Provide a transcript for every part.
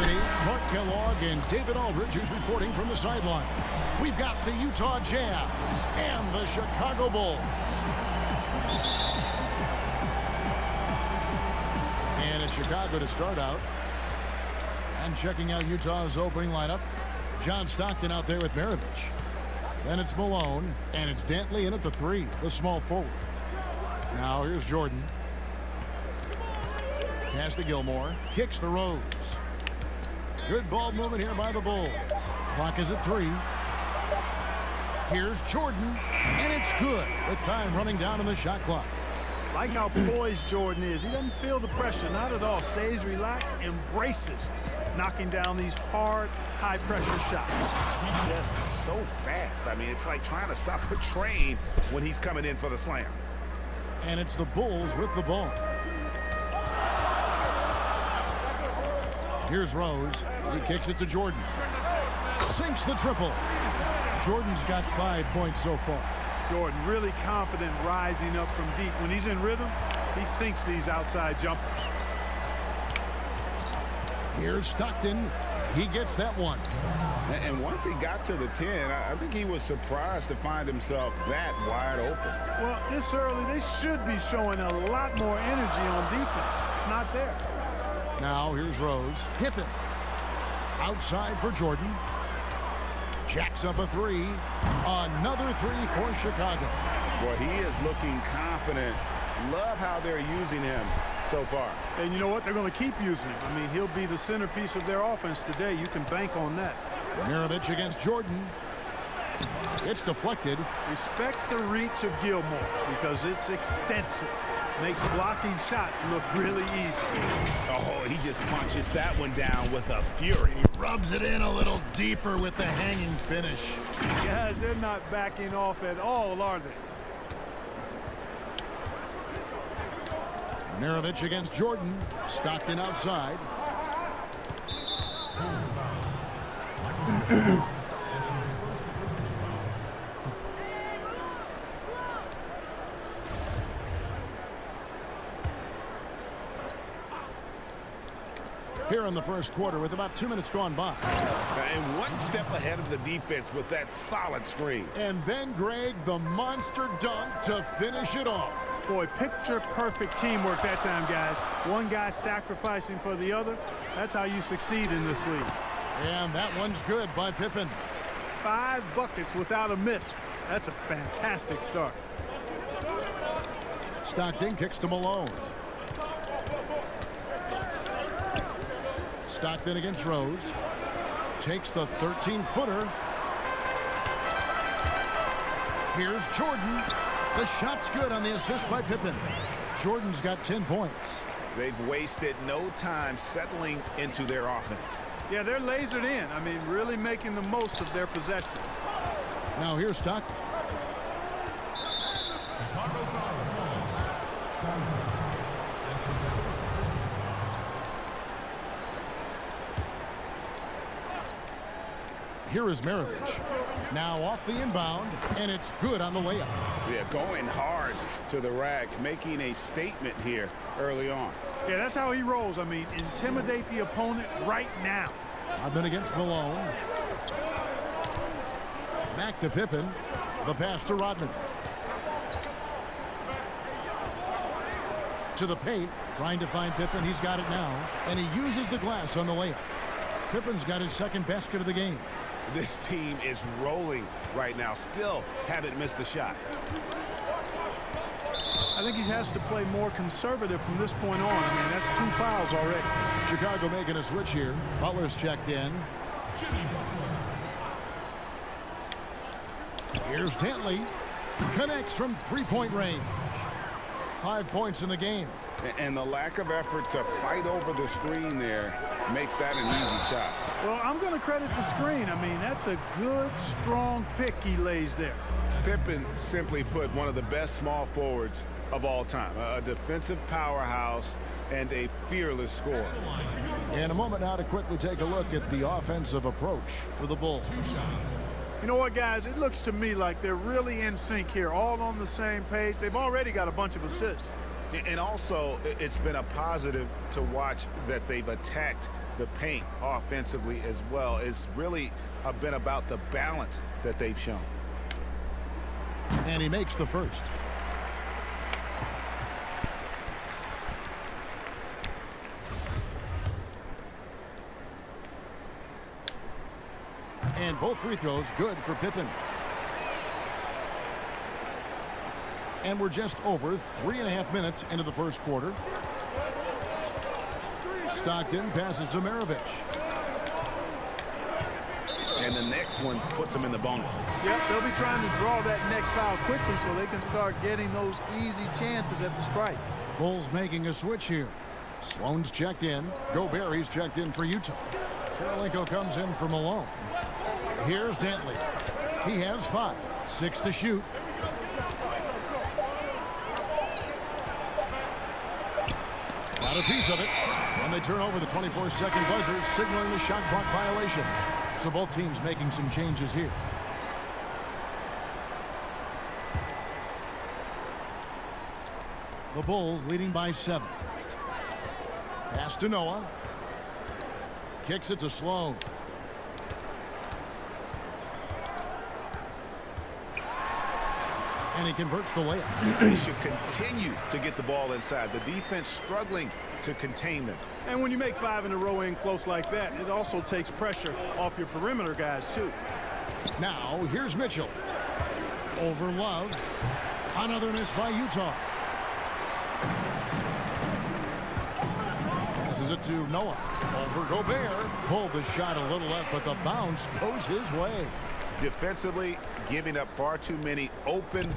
Anthony, Clark Kellogg, and David Aldridge, who's reporting from the sideline. We've got the Utah Jazz and the Chicago Bulls. And it's Chicago to start out. And checking out Utah's opening lineup, John Stockton out there with Maravich. Then it's Malone, and it's Dantley in at the 3, the small forward. Now here's Jordan. Pass to Gilmore. Kicks to Rose. Good ball movement here by the Bulls. Clock is at 3. Here's Jordan, and it's good with time running down on the shot clock. Like how poised Jordan is. He doesn't feel the pressure, not at all. Stays relaxed, embraces knocking down these hard, high-pressure shots. He's just so fast. I mean, it's like trying to stop a train when he's coming in for the slam. And it's the Bulls with the ball. Here's Rose. He kicks it to Jordan. Sinks the triple. Jordan's got 5 points so far. Jordan really confident rising up from deep. When he's in rhythm, he sinks these outside jumpers. Here's Stockton. He gets that one. And once he got to the 10, I think he was surprised to find himself that wide open. Well, this early, they should be showing a lot more energy on defense. It's not there. Now here's Rose. Pippen. Outside for Jordan. Jacks up a 3. Another 3 for Chicago. Boy, he is looking confident. Love how they're using him so far. And you know what? They're going to keep using him. I mean, he'll be the centerpiece of their offense today. You can bank on that. Maravich against Jordan. It's deflected. Respect the reach of Gilmore because it's extensive. Makes blocking shots look really easy. Oh, he just punches that one down with a fury. He rubs it in a little deeper with the hanging finish. Guys, they're not backing off at all, are they? Maravich against Jordan. Stockton outside. Here in the first quarter with about 2 minutes gone by. And one step ahead of the defense with that solid screen. And then, Greg, the monster dunk to finish it off. Boy, picture-perfect teamwork that time, guys. One guy sacrificing for the other. That's how you succeed in this league. And that one's good by Pippen. 5 buckets without a miss. That's a fantastic start. Stockton kicks to Malone. Stockton against Rose. Takes the 13-footer. Here's Jordan. The shot's good on the assist by Pippen. Jordan's got 10 points. They've wasted no time settling into their offense. Yeah, they're lasered in. I mean, really making the most of their possessions. Now here's Stockton. Here is Maravich. Now off the inbound, and it's good on the layup. Yeah, going hard to the rack, making a statement here early on. Yeah, that's how he rolls. I mean, intimidate the opponent right now. I've been against Malone. Back to Pippen. The pass to Rodman. To the paint, trying to find Pippen. He's got it now, and he uses the glass on the layup. Pippen's got his second basket of the game. This team is rolling right now. Still haven't missed a shot. I think he has to play more conservative from this point on. I mean, that's 2 fouls already. Chicago making a switch here. Butler's checked in. Here's Dantley. Connects from 3-point range. 5 points in the game. And the lack of effort to fight over the screen there makes that an easy shot. Well, I'm going to credit the screen. I mean, that's a good, strong pick he lays there. Pippen, simply put, one of the best small forwards of all time. A defensive powerhouse and a fearless scorer. In a moment now to quickly take a look at the offensive approach for the Bulls. You know what, guys? It looks to me like they're really in sync here, all on the same page. They've already got a bunch of assists. And also, it's been a positive to watch that they've attacked the paint offensively as well. It's really been about the balance that they've shown. And he makes the first. And both free throws good for Pippen. And we're just over 3.5 minutes into the first quarter. Stockton passes to Maravich. And the next one puts them in the bonus. Yep, they'll be trying to draw that next foul quickly so they can start getting those easy chances at the strike. Bulls making a switch here. Sloan's checked in. Gobert, he's checked in for Utah. Karolinko comes in for Malone. Here's Dantley. He has 5. 6 to shoot. Got a piece of it. And they turn over the 24-second buzzer, signaling the shot clock violation. So both teams making some changes here. The Bulls leading by 7. Pass to Noah. Kicks it to Sloan. And he converts the layup. They should continue to get the ball inside. The defense struggling to contain them. And when you make 5 in a row in close like that, it also takes pressure off your perimeter guys, too. Now, here's Mitchell. Over Love. Another miss by Utah. Passes it to Noah. Over Gobert. Pulled the shot a little left, but the bounce goes his way. Defensively, giving up far too many open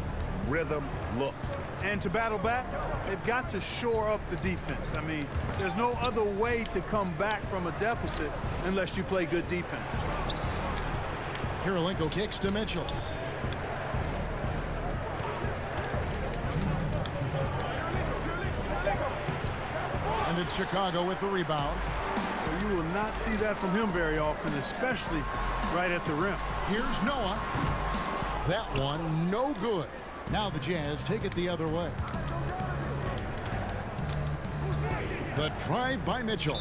rhythm looks. And to battle back, they've got to shore up the defense. I mean, there's no other way to come back from a deficit unless you play good defense. Karolinko kicks to Mitchell. And it's Chicago with the rebound. So you will not see that from him very often, especially right at the rim. Here's Noah. That one no good. Now the Jazz take it the other way. The drive by Mitchell.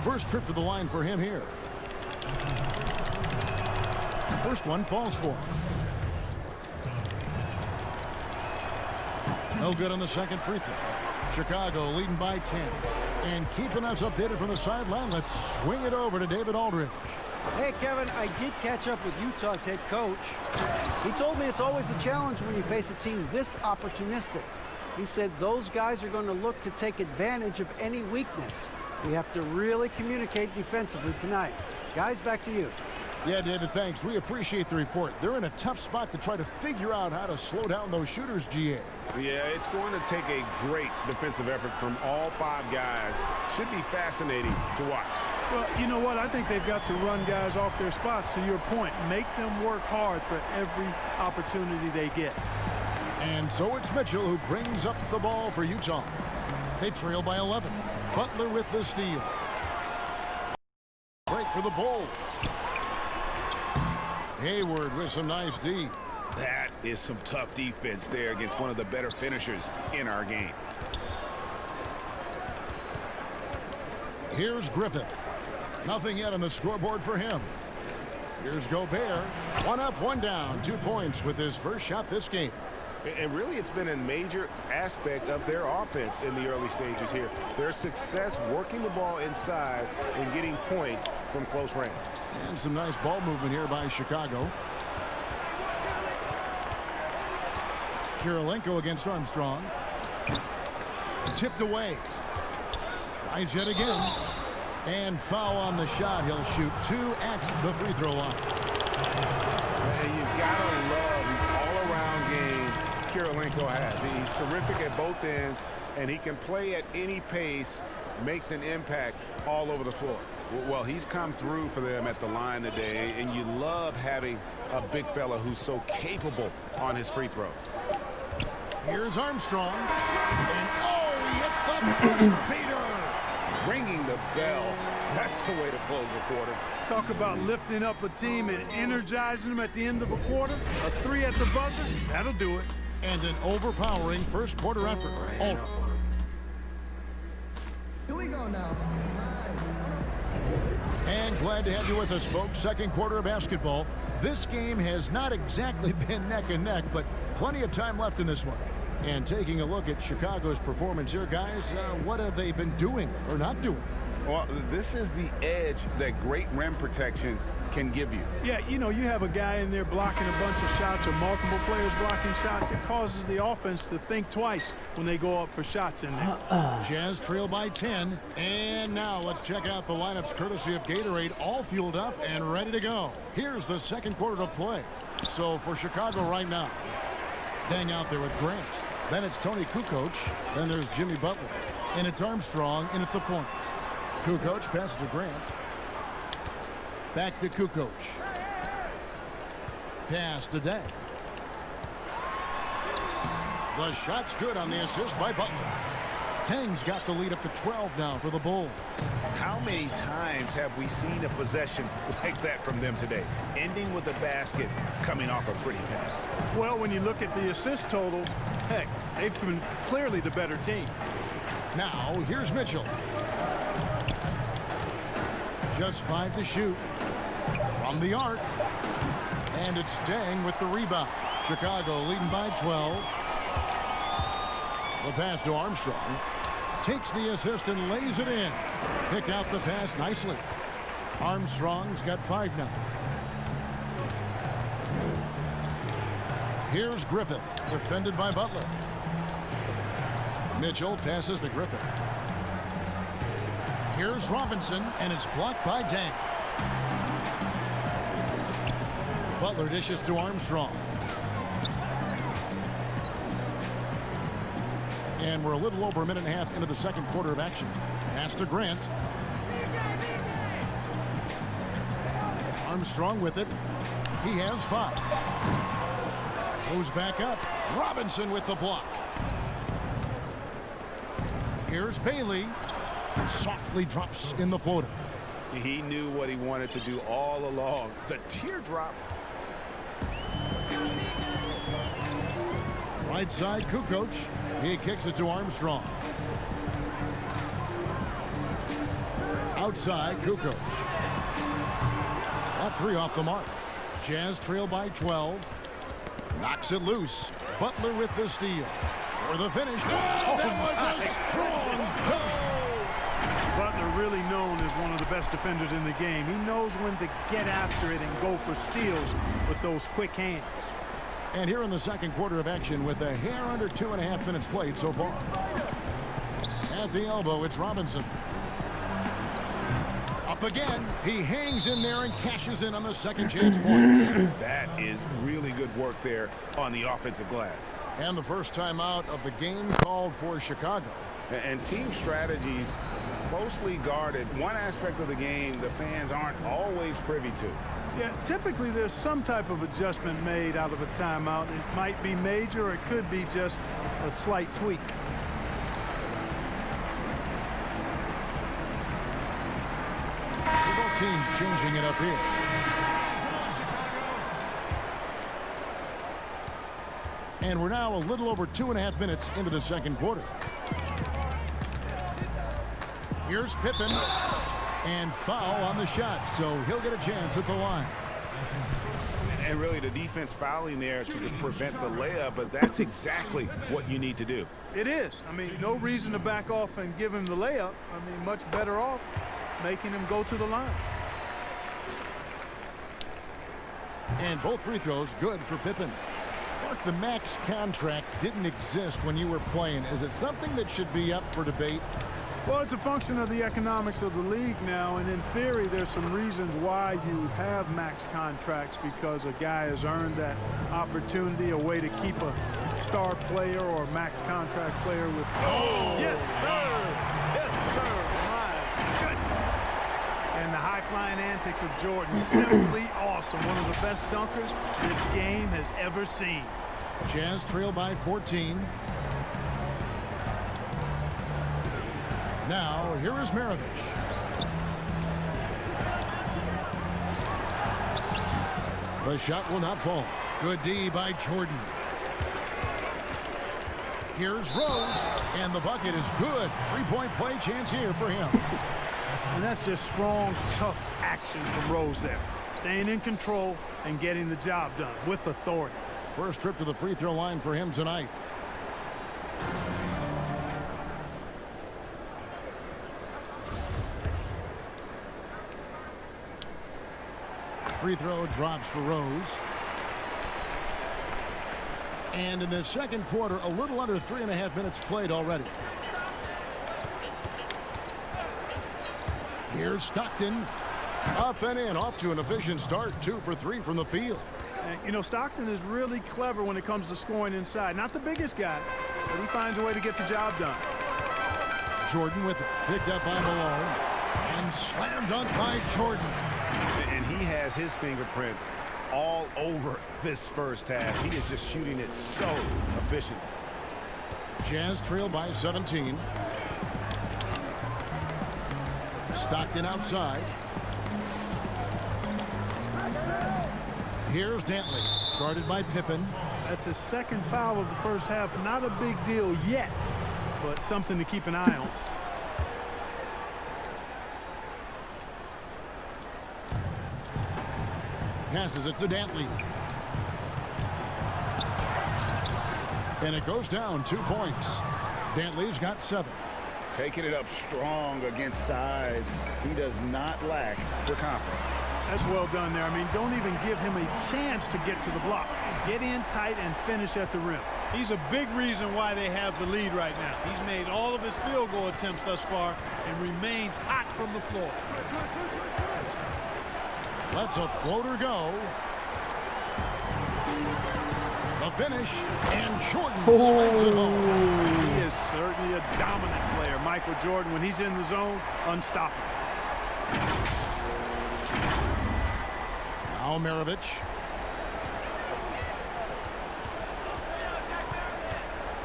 First trip to the line for him here. First one falls for him. No good on the second free throw. Chicago leading by 10. And keeping us updated from the sideline, let's swing it over to David Aldridge. Hey, Kevin, I did catch up with Utah's head coach. He told me it's always a challenge when you face a team this opportunistic. He said those guys are going to look to take advantage of any weakness. We have to really communicate defensively tonight. Guys, back to you. Yeah, David, thanks. We appreciate the report. They're in a tough spot to try to figure out how to slow down those shooters, GA. Yeah, it's going to take a great defensive effort from all 5 guys. Should be fascinating to watch. Well, you know what? I think they've got to run guys off their spots, to your point. Make them work hard for every opportunity they get. And so it's Mitchell who brings up the ball for Utah. They trail by 11. Butler with the steal. Break for the Bulls. Hayward with some nice D. That is some tough defense there against one of the better finishers in our game. Here's Griffith. Nothing yet on the scoreboard for him. Here's Gobert. 1 up, 1 down. 2 points with his first shot this game. And really, it's been a major aspect of their offense in the early stages here. Their success working the ball inside and getting points from close range. And some nice ball movement here by Chicago. Karolinko against Armstrong. Tipped away. Tries yet again. And foul on the shot. He'll shoot 2 at the free throw line. And you've got to love the all-around game Karolinko has. He's terrific at both ends, and he can play at any pace, makes an impact all over the floor. Well, he's come through for them at the line today, and you love having a big fella who's so capable on his free throw. Here's Armstrong. And he hits the first beater. Ringing the bell. That's the way to close the quarter. Talk about lifting up a team and energizing them at the end of a quarter. A 3 at the buzzer, that'll do it. And an overpowering first quarter effort. Here we go. And glad to have you with us, folks. Second quarter of basketball. This game has not exactly been neck and neck, but plenty of time left in this one. And taking a look at Chicago's performance here, guys, what have they been doing or not doing? Well, this is the edge that great rim protection can give you. Yeah, you know, you have a guy in there blocking a bunch of shots or multiple players blocking shots. It causes the offense to think twice when they go up for shots in there. Jazz trail by 10. And now let's check out the lineups courtesy of Gatorade, all fueled up and ready to go. Here's the second quarter of play. So for Chicago right now, Deng out there with Grant. Then it's Tony Kukoc. Then there's Jimmy Butler. And it's Armstrong in at the point. Kukoc passes to Grant. Back to Kukoc. Pass to Deng. The shot's good on the assist by Butler. Deng's got the lead up to 12 now for the Bulls. How many times have we seen a possession like that from them today? Ending with a basket, coming off a pretty pass. Well, when you look at the assist totals, heck, they've been clearly the better team. Now, here's Mitchell. Just 5 to shoot from the arc. And it's Deng with the rebound. Chicago leading by 12. The pass to Armstrong. Takes the assist and lays it in. Picked out the pass nicely. Armstrong's got 5 now. Here's Griffith, defended by Butler. Mitchell passes to Griffith. Here's Robinson, and it's blocked by Deng. Butler dishes to Armstrong. And we're a little over a minute and a half into the second quarter of action. Pass to Grant. Armstrong with it. He has 5. Goes back up. Robinson with the block. Here's Bailey. Softly drops in the floater. He knew what he wanted to do all along. The teardrop. Right side, Kukoc. He kicks it to Armstrong. Outside, Kukoc. That 3 off the mark. Jazz trail by 12. Knocks it loose. Butler with the steal. For the finish. Oh, that was a strong dunk. Butler really known as one of the best defenders in the game. He knows when to get after it and go for steals with those quick hands. And here in the second quarter of action with a hair under 2.5 minutes played so far. At the elbow, it's Robinson. Up again. He hangs in there and cashes in on the second chance points. That is really good work there on the offensive glass. And the first time out of the game called for Chicago. And team strategies closely guarded. One aspect of the game the fans aren't always privy to. Yeah, typically there's some type of adjustment made out of a timeout. It might be major or it could be just a slight tweak. So both teams changing it up here. And we're now a little over 2.5 minutes into the second quarter. Here's Pippen. And foul on the shot, so he'll get a chance at the line. And really the defense fouling there to prevent the layup, but that's exactly what you need to do. It is. I mean, no reason to back off and give him the layup. I mean, much better off making him go to the line. And both free throws good for Pippen. Mark, the max contract didn't exist when you were playing. Is it something that should be up for debate? Well, it's a function of the economics of the league now, and in theory there's some reasons why you have max contracts, because a guy has earned that opportunity, a way to keep a star player or max contract player with. Oh, yes sir, yes sir, my goodness. And the high-flying antics of Jordan, simply awesome. One of the best dunkers this game has ever seen. Jazz trail by 14. Now, here is Maravich. The shot will not fall. Good D by Jordan. Here's Rose, and the bucket is good. Three-point play chance here for him. And that's just strong, tough action from Rose there. Staying in control and getting the job done with authority. First trip to the free throw line for him tonight. Free throw drops for Rose. And in the second quarter, a little under 3.5 minutes played already. Here's Stockton. Up and in, off to an efficient start. 2 for 3 from the field. And, you know, Stockton is really clever when it comes to scoring inside. Not the biggest guy, but he finds a way to get the job done. Jordan with it. Picked up by Malone. And slam dunk by Jordan. And he has his fingerprints all over this first half. He is just shooting it so efficient. Jazz trail by 17. Stockton outside. Here's Dantley, guarded by Pippen. That's his second foul of the first half. Not a big deal yet, but something to keep an eye on. Passes it to Dantley. And it goes down 2 points. Dantley's got 7. Taking it up strong against size. He does not lack for confidence. That's well done there. I mean, don't even give him a chance to get to the block. Get in tight and finish at the rim. He's a big reason why they have the lead right now. He's made all of his field goal attempts thus far and remains hot from the floor. Lets a floater go. The finish, and Jordan slams it home. He is certainly a dominant player. Michael Jordan, when he's in the zone, unstoppable. Now Maravich.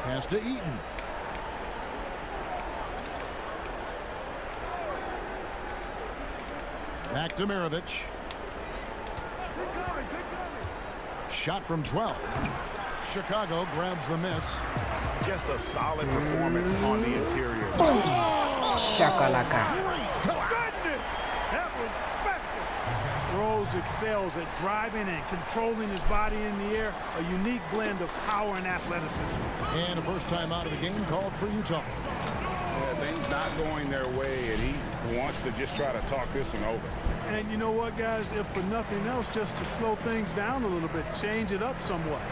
Pass to Eaton. Back to Maravich. Shot from 12. Chicago grabs the miss. Just a solid performance on the interior. Shakalaka. Goodness, that was special. Rose excels at driving and controlling his body in the air. A unique blend of power and athleticism. And a first time out of the game called for Utah. Yeah, things not going their way, and he wants to just try to talk this one over. And you know what, guys? If for nothing else, just to slow things down a little bit, change it up somewhat.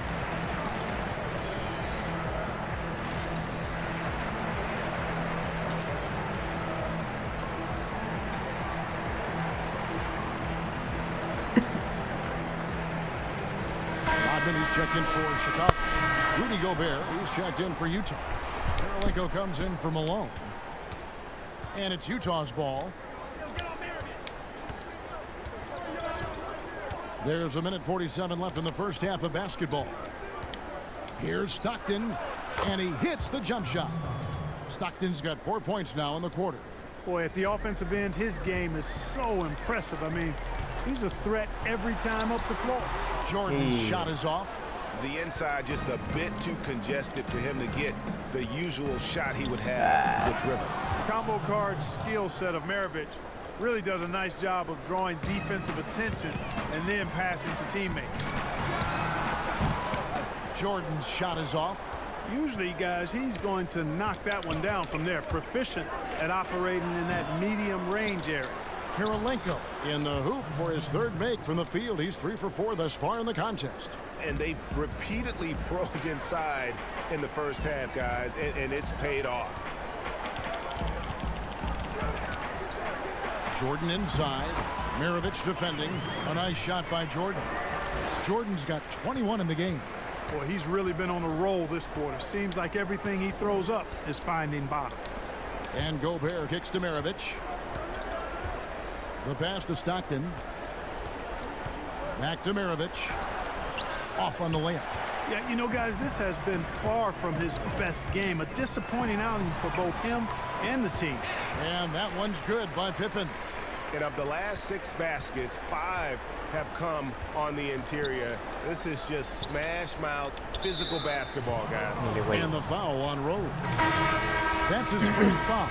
Rodman, he's checked in for Chicago. Rudy Gobert, he's checked in for Utah. Karolinko comes in for Malone. And it's Utah's ball. There's a minute 47 left in the first half of basketball. Here's Stockton, and he hits the jump shot. Stockton's got 4 points now in the quarter. Boy, at the offensive end, his game is so impressive. I mean, he's a threat every time up the floor. Jordan's shot is off. The inside just a bit too congested for him to get the usual shot he would have with dribble. Combo guard skill set of Maravich really does a nice job of drawing defensive attention and then passing to teammates. Jordan's shot is off. Usually, guys, he's going to knock that one down from there. Proficient at operating in that medium range area. Karolinko in the hoop for his third make from the field. He's 3 for 4 thus far in the contest. And they've repeatedly probed inside in the first half, guys, and it's paid off. Jordan inside. Maravich defending. A nice shot by Jordan. Jordan's got 21 in the game. Boy, he's really been on a roll this quarter. Seems like everything he throws up is finding bottom. And Gobert kicks to Maravich. The pass to Stockton. Back to Maravich. Off on the layup. Yeah, you know, guys, this has been far from his best game. A disappointing outing for both him and the team. And that one's good by Pippen. And of the last 6 baskets, 5 have come on the interior. This is just smash mouth physical basketball, guys. And the foul on Rose. That's his first foul.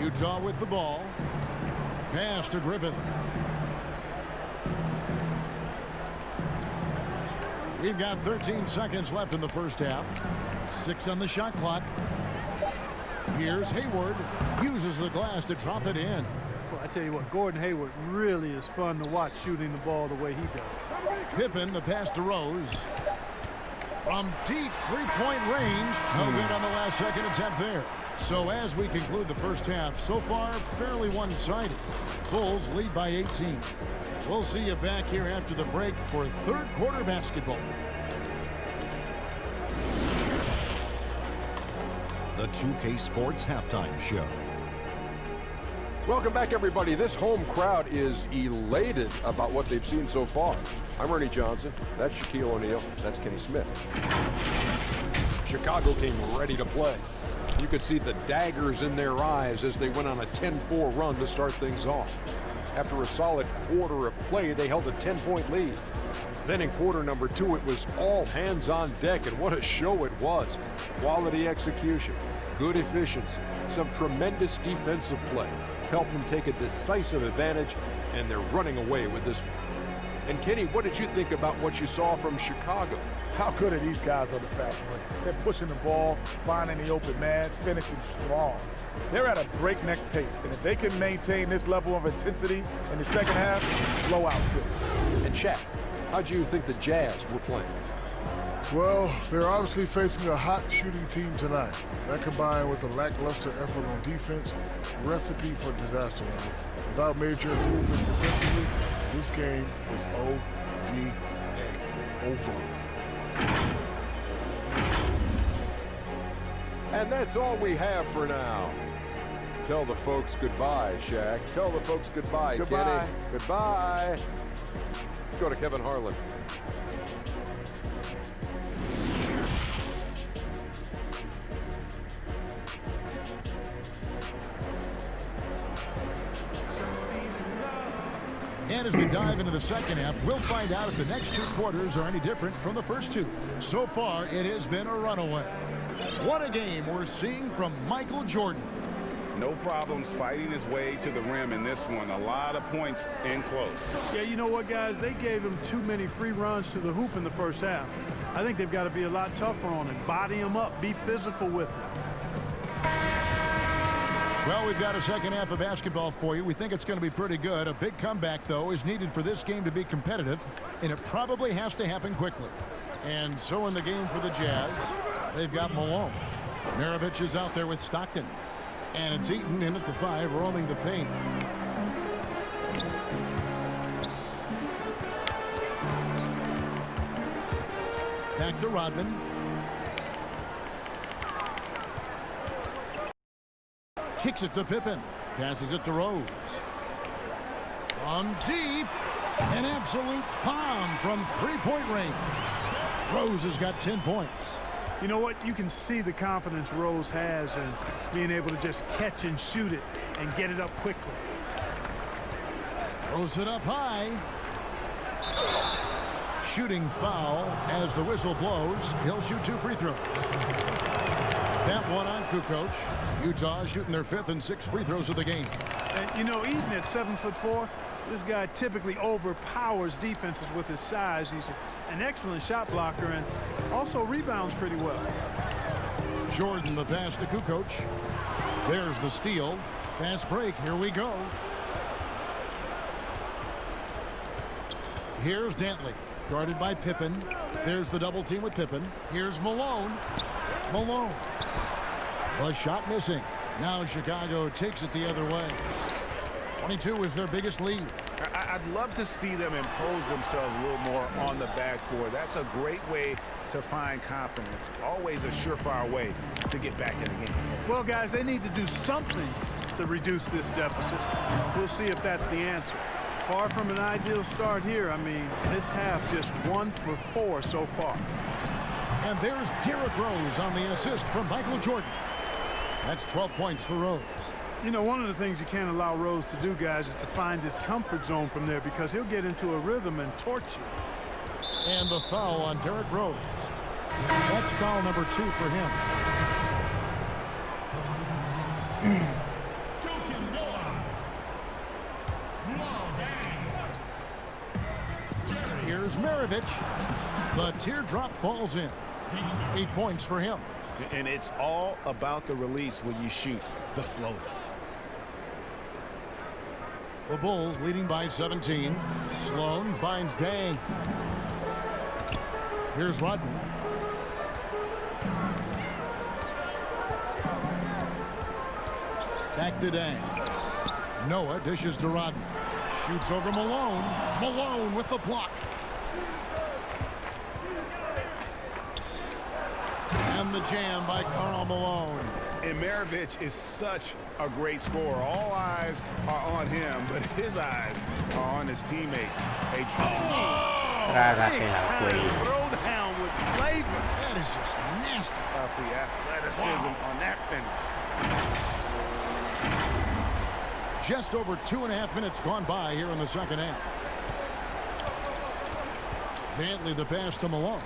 Utah with the ball. Pass to Griffin. We've got 13 seconds left in the first half. 6 on the shot clock. Here's Hayward. Uses the glass to drop it in. Well, I tell you what, Gordon Hayward really is fun to watch shooting the ball the way he does. Pippen, the pass to Rose. From deep three-point range. No good on the last second attempt there. So as we conclude the first half, so far fairly one-sided. Bulls lead by 18. We'll see you back here after the break for third quarter basketball. The 2K Sports Halftime Show. Welcome back, everybody. This home crowd is elated about what they've seen so far. I'm Ernie Johnson. That's Shaquille O'Neal. That's Kenny Smith. Chicago came ready to play. You could see the daggers in their eyes as they went on a 10-4 run to start things off. After a solid quarter of play, they held a 10-point lead. Then in quarter number 2, it was all hands on deck, and what a show it was. Quality execution, good efficiency, some tremendous defensive play helped them take a decisive advantage, and they're running away with this one. And Kenny, what did you think about what you saw from Chicago? How good are these guys on the fast break? They're pushing the ball, finding the open man, finishing strong. They're at a breakneck pace, and if they can maintain this level of intensity in the second half, blowout series. And Shaq, how do you think the Jazz were playing? Well, they're obviously facing a hot shooting team tonight. That combined with a lackluster effort on defense, recipe for disaster. Without major improvement defensively, this game is OVA, over. And that's all we have for now. Tell the folks goodbye, Shaq. Tell the folks goodbye, Goodbye. Kenny. Goodbye. Go to Kevin Harlan. And as we dive into the second half, we'll find out if the next 2 quarters are any different from the first 2. So far, it has been a runaway. What a game we're seeing from Michael Jordan. No problems fighting his way to the rim in this one. A lot of points in close. Yeah, you know what, guys? They gave him too many free runs to the hoop in the first half. I think they've got to be a lot tougher on him. Body him up. Be physical with him. Well, we've got a second half of basketball for you. We think it's going to be pretty good. A big comeback, though, is needed for this game to be competitive, and it probably has to happen quickly. And so in the game for the Jazz, they've got Malone. Maravich is out there with Stockton. And it's Eaton in at the 5, roaming the paint. Back to Rodman. Kicks it to Pippen. Passes it to Rose. From deep. An absolute bomb from three-point range. Rose has got 10 points. You know what? You can see the confidence Rose has in being able to just catch and shoot it and get it up quickly. Throws it up high. Shooting foul as the whistle blows. He'll shoot 2 free throws. That one on Kukoc. Utah shooting their 5th and 6th free throws of the game. And, you know, Eaton at 7'4", this guy typically overpowers defenses with his size. He's an excellent shot blocker and also rebounds pretty well. Jordan the pass to Kukoc. There's the steal. Fast break. Here we go. Here's Dantley. Guarded by Pippen. There's the double team with Pippen. Here's Malone. Malone. The shot missing. Now Chicago takes it the other way. 22 is their biggest lead. I'd love to see them impose themselves a little more on the backboard. That's a great way to find confidence. Always a surefire way to get back in the game. Well, guys, they need to do something to reduce this deficit. We'll see if that's the answer. Far from an ideal start here. I mean, this half just 1 for 4 so far. And there's Derrick Rose on the assist from Michael Jordan. That's 12 points for Rose. You know, one of the things you can't allow Rose to do, guys, is to find his comfort zone from there, because he'll get into a rhythm and torch you. And the foul on Derrick Rose. That's foul number 2 for him. Here's Maravich. The teardrop falls in. 8 points for him. And it's all about the release when you shoot the floater. The Bulls leading by 17. Sloan finds Dang. Here's Rodman. Back to Dang. Noah dishes to Rodman. Shoots over Malone. Malone with the block. And the jam by Karl Malone. And Maravich is such a great scorer. All eyes are on him, but his eyes are on his teammates. A throwdown with flavor. That is just nasty. The athleticism on that finish. Just over 2.5 minutes gone by here in the second half. Dantley the pass to Malone.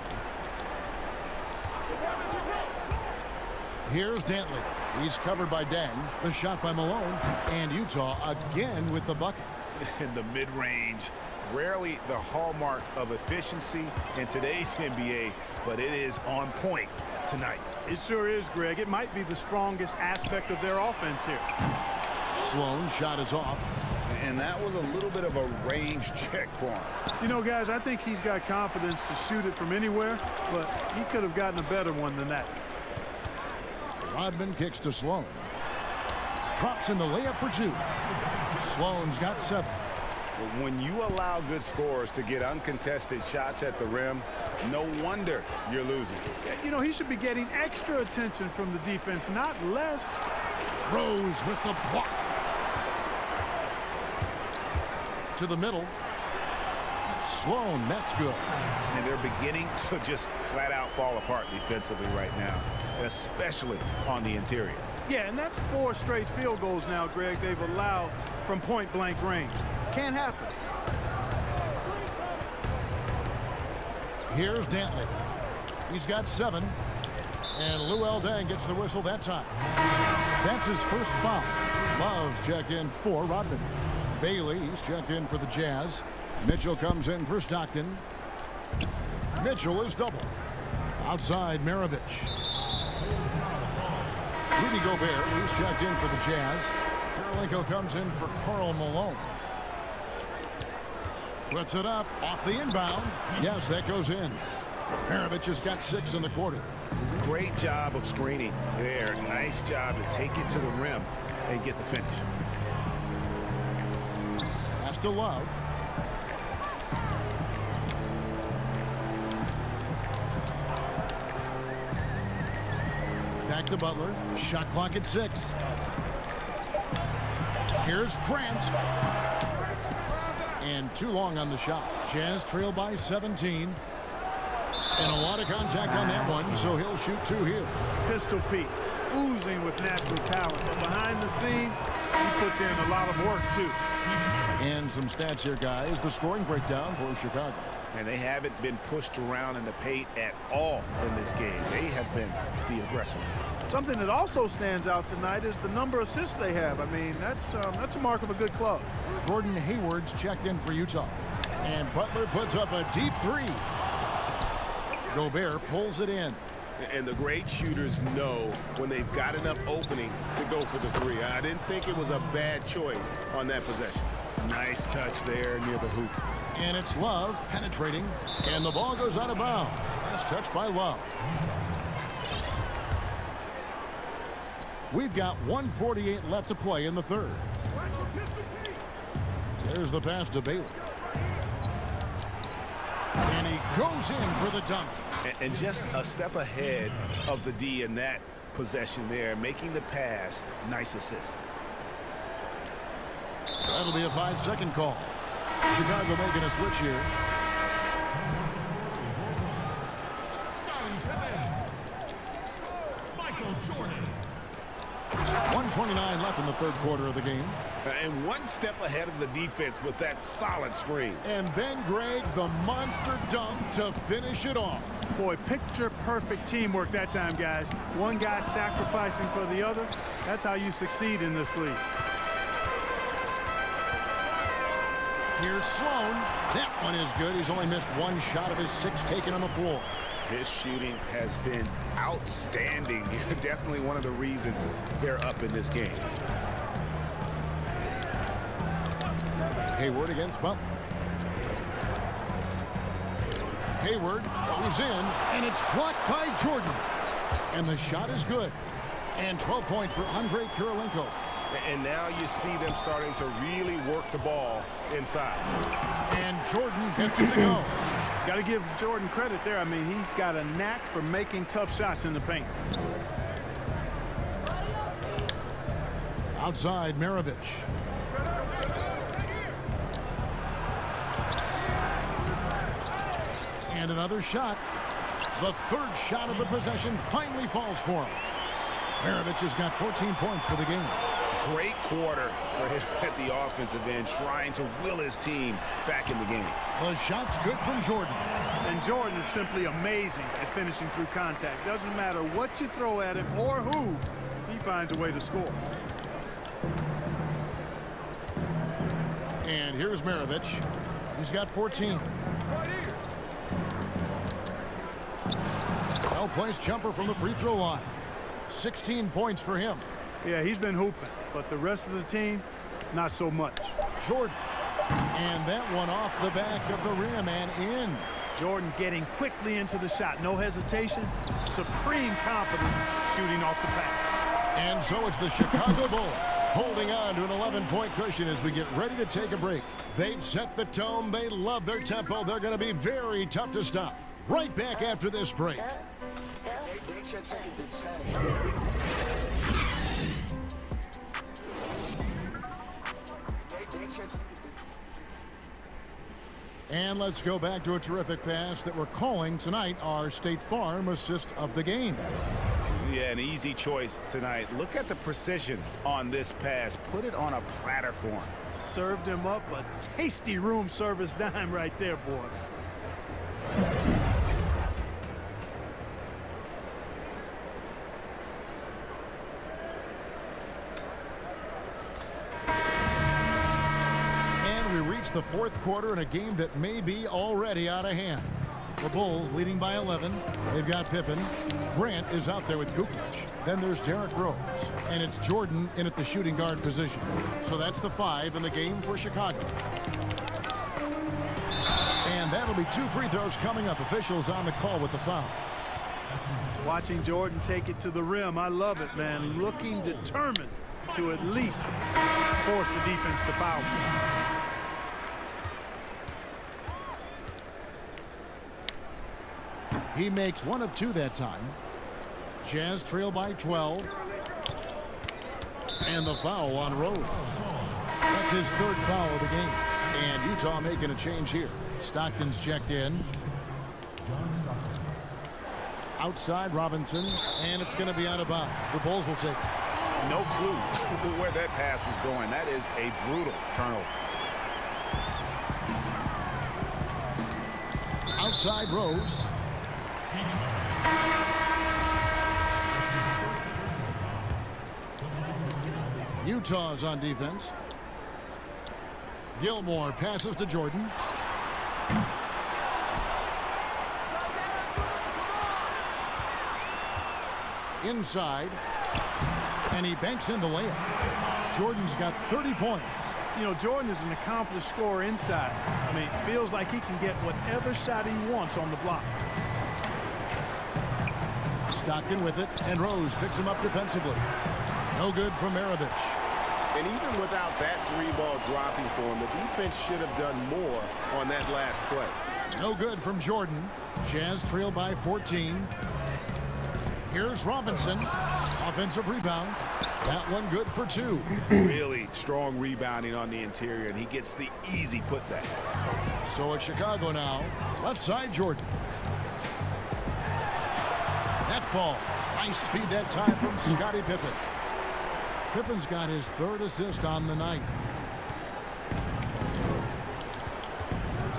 Here's Dantley. He's covered by Dang. The shot by Malone. And Utah again with the bucket. In the mid-range, rarely the hallmark of efficiency in today's NBA, but it is on point tonight. It sure is, Greg. It might be the strongest aspect of their offense here. Sloan shot is off. And that was a little bit of a range check for him. You know, guys, I think he's got confidence to shoot it from anywhere, but he could have gotten a better one than that. Rodman kicks to Sloan. Drops in the layup for 2. Sloan's got 7. When you allow good scorers to get uncontested shots at the rim, no wonder you're losing. You know, he should be getting extra attention from the defense, not less. Rose with the block. To the middle. Sloan, that's good. And they're beginning to just flat out fall apart defensively right now, especially on the interior. Yeah, and that's 4 straight field goals now, Greg, they've allowed from point-blank range. Can't happen. Here's Dantley. He's got 7. And Luol Deng gets the whistle that time. That's his first foul. Love's checked in for Rodman. Bailey's checked in for the Jazz. Mitchell comes in for Stockton. Mitchell is double. Outside Maravich. Rudy Gobert, he's checked in for the Jazz. Kirilenko comes in for Karl Malone. Puts it up off the inbound. Yes, that goes in. Maravich has got 6 in the quarter. Great job of screening there. Nice job to take it to the rim and get the finish. Pass to Love. Back to Butler. Shot clock at 6. Here's Grant. And too long on the shot. Jazz trail by 17. And a lot of contact on that one, so he'll shoot 2 here. Pistol Pete, oozing with natural talent. But behind the scenes, he puts in a lot of work, too. And some stats here, guys. The scoring breakdown for Chicago. And they haven't been pushed around in the paint at all in this game. They have been the aggressors. Something that also stands out tonight is the number of assists they have. I mean, that's a mark of a good club. Gordon Hayward's checked in for Utah. And Butler puts up a deep 3. Gobert pulls it in. And the great shooters know when they've got enough opening to go for the 3. I didn't think it was a bad choice on that possession. Nice touch there near the hoop. And it's Love penetrating. And the ball goes out of bounds. Last touch by Love. We've got 1:48 left to play in the third. There's the pass to Bailey. And he goes in for the dunk. And just a step ahead of the D in that possession there, making the pass. Nice assist. That'll be a 5-second call. Chicago making a switch here. 1:29 left in the third quarter of the game. And one step ahead of the defense with that solid screen. And then, Greg, the monster dunk to finish it off. Boy, picture-perfect teamwork that time, guys. One guy sacrificing for the other. That's how you succeed in this league. Here's Sloan. That one is good. He's only missed one shot of his 6 taken on the floor. His shooting has been outstanding. Definitely one of the reasons they're up in this game. Hayward against Butler. Hayward goes in, and it's blocked by Jordan. And the shot is good. And 12 points for Andre Kirilenko. And now you see them starting to really work the ball inside. And Jordan gets it to go. Got to give Jordan credit there. I mean, he's got a knack for making tough shots in the paint. Outside, Maravich. And another shot. The third shot of the possession finally falls for him. Maravich has got 14 points for the game. Great quarter for him at the offensive end, trying to will his team back in the game. The shot's good from Jordan. And Jordan is simply amazing at finishing through contact. Doesn't matter what you throw at him or who, he finds a way to score. And here's Maravich. He's got 14. Well-placed jumper from the free throw line. 16 points for him. Yeah, he's been hooping, but the rest of the team, not so much. Jordan. And that one off the back of the rim and in. Jordan getting quickly into the shot. No hesitation. Supreme confidence shooting off the pass. And so it's the Chicago Bulls holding on to an 11-point cushion as we get ready to take a break. They've set the tone. They love their tempo. They're going to be very tough to stop. Right back after this break. And let's go back to a terrific pass that we're calling tonight our State Farm assist of the game. Yeah, an easy choice tonight. Look at the precision on this pass. Put it on a platter for him. Served him up a tasty room service dime right there, boy. The fourth quarter in a game that may be already out of hand. The Bulls leading by 11. They've got Pippen. Grant is out there with Kukoc. Then there's Derrick Rose. And it's Jordan in at the shooting guard position. So that's the 5 in the game for Chicago. And that'll be 2 free throws coming up. Officials on the call with the foul. Watching Jordan take it to the rim. I love it, man. Looking determined to at least force the defense to foul. He makes 1 of 2 that time. Jazz trail by 12. And the foul on Rose. That's his 3rd foul of the game. And Utah making a change here. Stockton's checked in. Outside Robinson. And it's going to be out of bounds. The Bulls will take it. No clue where that pass was going. That is a brutal turnover. Outside Rose. Utah's on defense. Gilmore passes to Jordan. Inside. And he banks in the layup. Jordan's got 30 points. You know, Jordan is an accomplished scorer inside. I mean, feels like he can get whatever shot he wants on the block. Stockton with it, and Rose picks him up defensively. No good from Maravich. And even without that 3-ball dropping for him, the defense should have done more on that last play. No good from Jordan. Jazz trail by 14. Here's Robinson. Offensive rebound. That one good for 2. Really strong rebounding on the interior, and he gets the easy putback. So it's Chicago now. Left side, Jordan. That falls. Nice speed that time from Scottie Pippen. Pippen's got his 3rd assist on the night.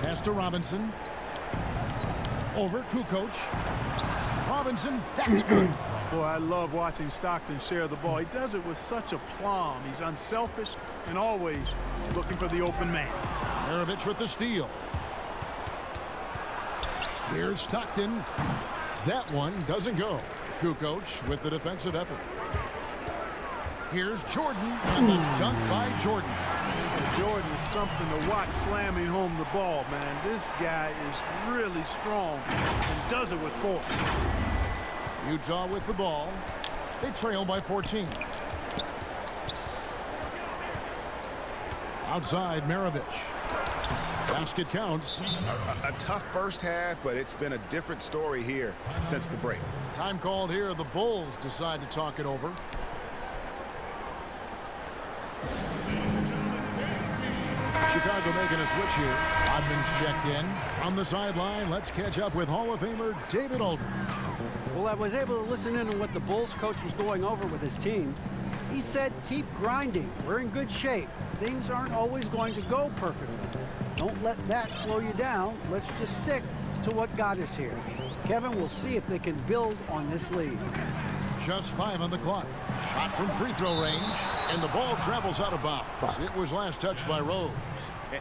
Pass to Robinson. Over Kukoc. Robinson, that's good. Boy, I love watching Stockton share the ball. He does it with such aplomb. He's unselfish and always looking for the open man. Maravich with the steal. Here's Stockton. That one doesn't go. Kukoc with the defensive effort. Here's Jordan, and the dunk by Jordan. Jordan is something to watch slamming home the ball, man. This guy is really strong and does it with force. Utah with the ball. They trail by 14. Outside, Maravich. Basket counts. A tough first half, but it's been a different story here since the break. Time called here. The Bulls decide to talk it over. Chicago making a switch here. Rodman's checked in. From the sideline, let's catch up with Hall of Famer David Aldridge. Well, I was able to listen in on what the Bulls coach was going over with his team. He said, keep grinding. We're in good shape. Things aren't always going to go perfectly. Don't let that slow you down. Let's just stick to what got us here. Kevin, we'll see if they can build on this lead. Just 5 on the clock. Shot from free throw range, and the ball travels out of bounds. It was last touched by Rose.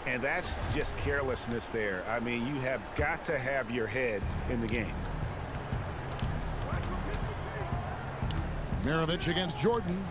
And that's just carelessness there. I mean, you have got to have your head in the game. Maravich against Jordan.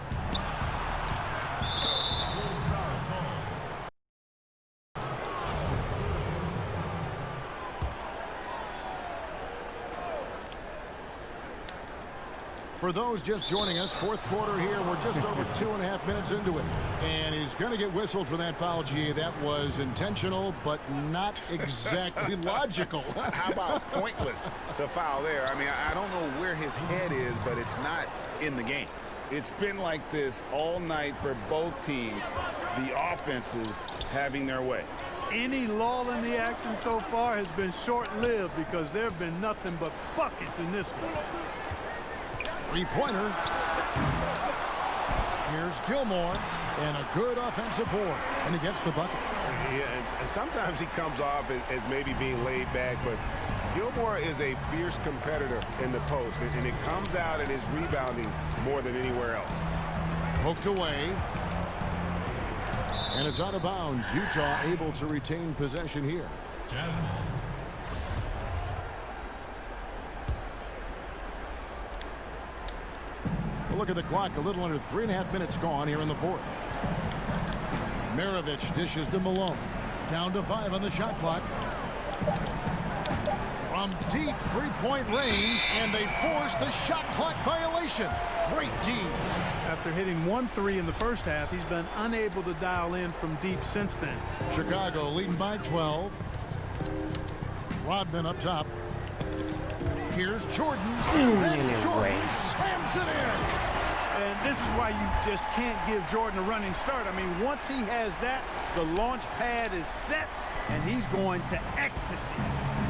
For those just joining us, 4th quarter here. We're just over 2.5 minutes into it. And he's going to get whistled for that foul, G. That was intentional, but not exactly logical. How about pointless to foul there? I mean, I don't know where his head is, but it's not in the game. It's been like this all night for both teams. The offenses having their way. Any lull in the action so far has been short-lived because there have been nothing but buckets in this one. 3-pointer. Here's Gilmore, and a good offensive board, and he gets the bucket. Yeah, and sometimes he comes off as maybe being laid back, but Gilmore is a fierce competitor in the post, and it comes out in his rebounding more than anywhere else. Poked away. And it's out of bounds. Utah able to retain possession here. Look at the clock. A little under 3.5 minutes gone here in the 4th. Maravich dishes to Malone. Down to 5 on the shot clock. From deep 3-point range, and they force the shot clock violation. Great D. After hitting 1 3 in the first half, he's been unable to dial in from deep since then. Chicago leading by 12. Rodman up top. Here's Jordan. And then Jordan slams it in. And this is why you just can't give Jordan a running start. I mean, once he has that, the launch pad is set, and he's going to ecstasy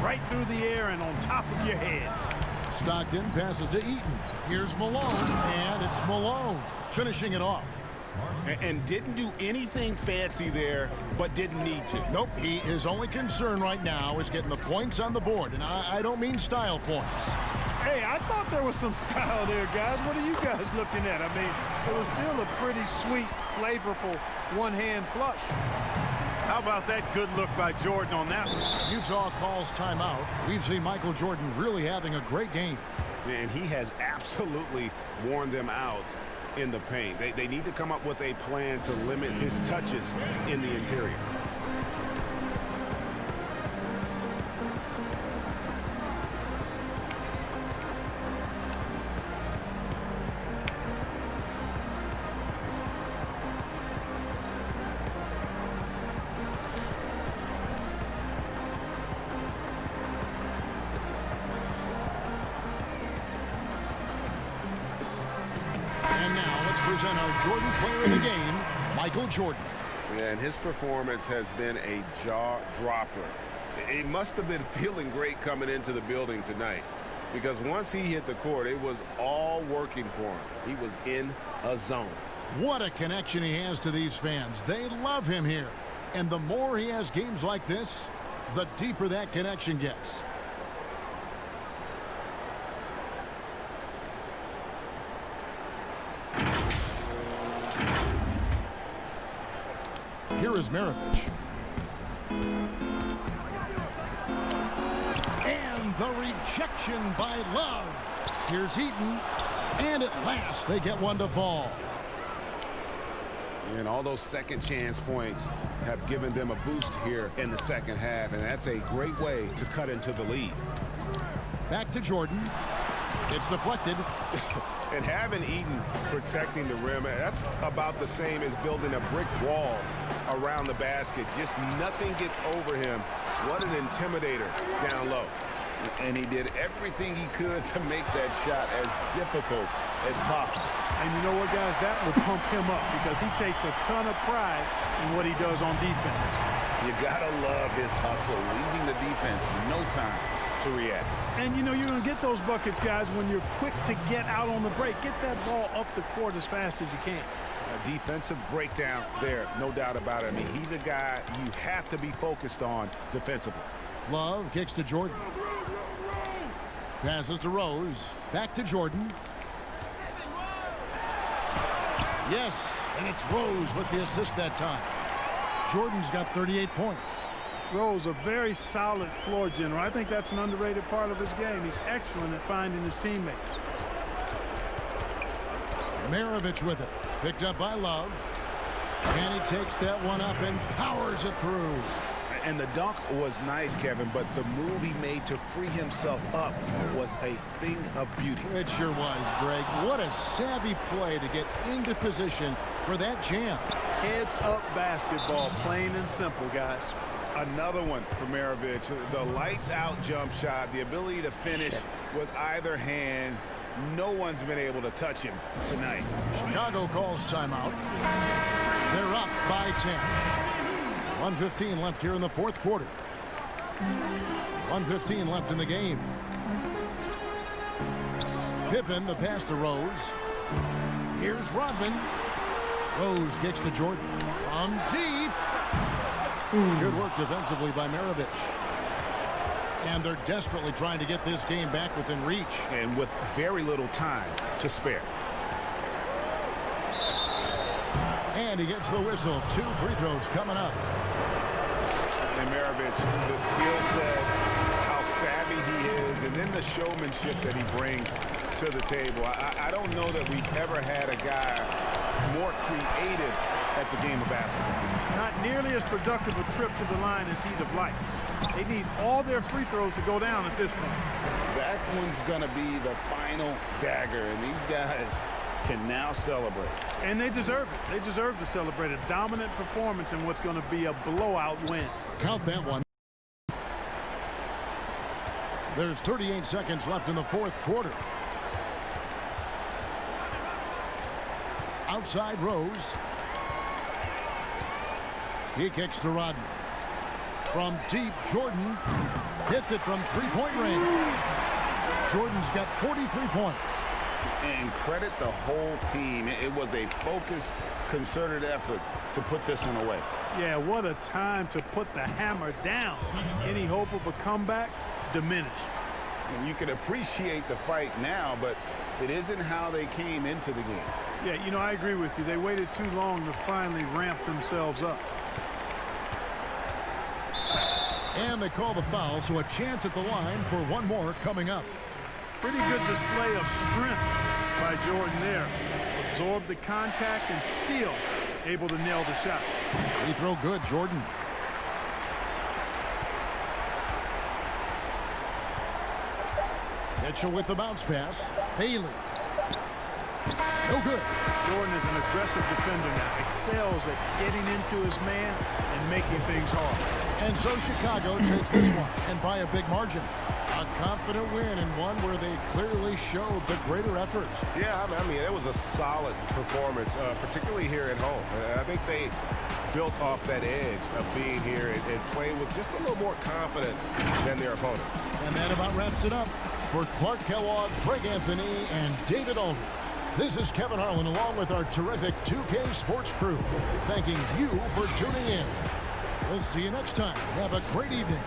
right through the air and on top of your head. Stockton passes to Eaton. Here's Malone, and it's Malone finishing it off. And didn't do anything fancy there, but didn't need to. Nope, his only concern right now is getting the points on the board, and I don't mean style points. Hey, I thought there was some style there, guys. What are you guys looking at? I mean, it was still a pretty sweet, flavorful one-hand flush. How about that good look by Jordan on that one? Utah calls timeout. We've seen Michael Jordan really having a great game. And he has absolutely worn them out in the paint. They need to come up with a plan to limit his touches in the interior. Our Jordan player of the game, Michael Jordan. Yeah, and his performance has been a jaw dropper. He must have been feeling great coming into the building tonight, because once he hit the court, it was all working for him. He was in a zone. What a connection he has to these fans. They love him here. And the more he has games like this, the deeper that connection gets. Here is Maravich. And the rejection by Love. Here's Eaton. And at last, they get one to fall. And all those second chance points have given them a boost here in the second half. And that's a great way to cut into the lead. Back to Jordan. It's deflected. And having Eaton protecting the rim, that's about the same as building a brick wall around the basket. Just nothing gets over him. What an intimidator down low. And he did everything he could to make that shot as difficult as possible. And you know what, guys? That will pump him up because he takes a ton of pride in what he does on defense. You gotta love his hustle, leaving the defense no time to react. And you know you're going to get those buckets, guys, when you're quick to get out on the break. Get that ball up the court as fast as you can. A defensive breakdown there, no doubt about it. I mean, he's a guy you have to be focused on defensively. Love kicks to Jordan. Passes to Rose. Back to Jordan. Yes, and it's Rose with the assist that time. Jordan's got 38 points. Rose, a very solid floor general. I think that's an underrated part of his game. He's excellent at finding his teammates. Maravich with it. Picked up by Love. And he takes that one up and powers it through. And the dunk was nice, Kevin, but the move he made to free himself up was a thing of beauty. It sure was, Greg. What a savvy play to get into position for that jam. Heads up basketball, plain and simple, guys. Another one for Maravich. The lights out jump shot, the ability to finish with either hand. No one's been able to touch him tonight. Chicago calls timeout. They're up by 10. 1:15 left here in the fourth quarter. 1:15 left in the game. Pippen, the pass to Rose. Here's Rodman. Rose kicks to Jordan. From deep. Good work defensively by Maravich. And they're desperately trying to get this game back within reach. And with very little time to spare. And he gets the whistle. 2 free throws coming up. And Maravich, the skill set, how savvy he is, and then the showmanship that he brings to the table. I don't know that we've ever had a guy more creative at the game of basketball. Not nearly as productive a trip to the line as he'd have liked. They need all their free throws to go down at this point. That one's going to be the final dagger, and these guys can now celebrate. And they deserve it. They deserve to celebrate a dominant performance in what's going to be a blowout win. Count that one. There's 38 seconds left in the fourth quarter. Outside Rose. He kicks to Rodman. From deep, Jordan hits it from three-point range. Jordan's got 43 points. And credit the whole team. It was a focused, concerted effort to put this one away. Yeah, what a time to put the hammer down. Any hope of a comeback diminished. And you can appreciate the fight now, but it isn't how they came into the game. Yeah, you know, I agree with you. They waited too long to finally ramp themselves up. And they call the foul, so a chance at the line for one more coming up. Pretty good display of strength by Jordan there. Absorbed the contact and still able to nail the shot. Free throw good, Jordan. Mitchell with the bounce pass. Haley. No good. Jordan is an aggressive defender now. Excels at getting into his man and making things hard. And so Chicago takes this one, and by a big margin. A confident win, and one where they clearly showed the greater effort. Yeah, I mean, it was a solid performance, particularly here at home. I think they built off that edge of being here and playing with just a little more confidence than their opponent. And that about wraps it up for Clark Kellogg, Greg Anthony, and David Aldridge. This is Kevin Harlan along with our terrific 2K Sports crew, thanking you for tuning in. We'll see you next time. Have a great evening.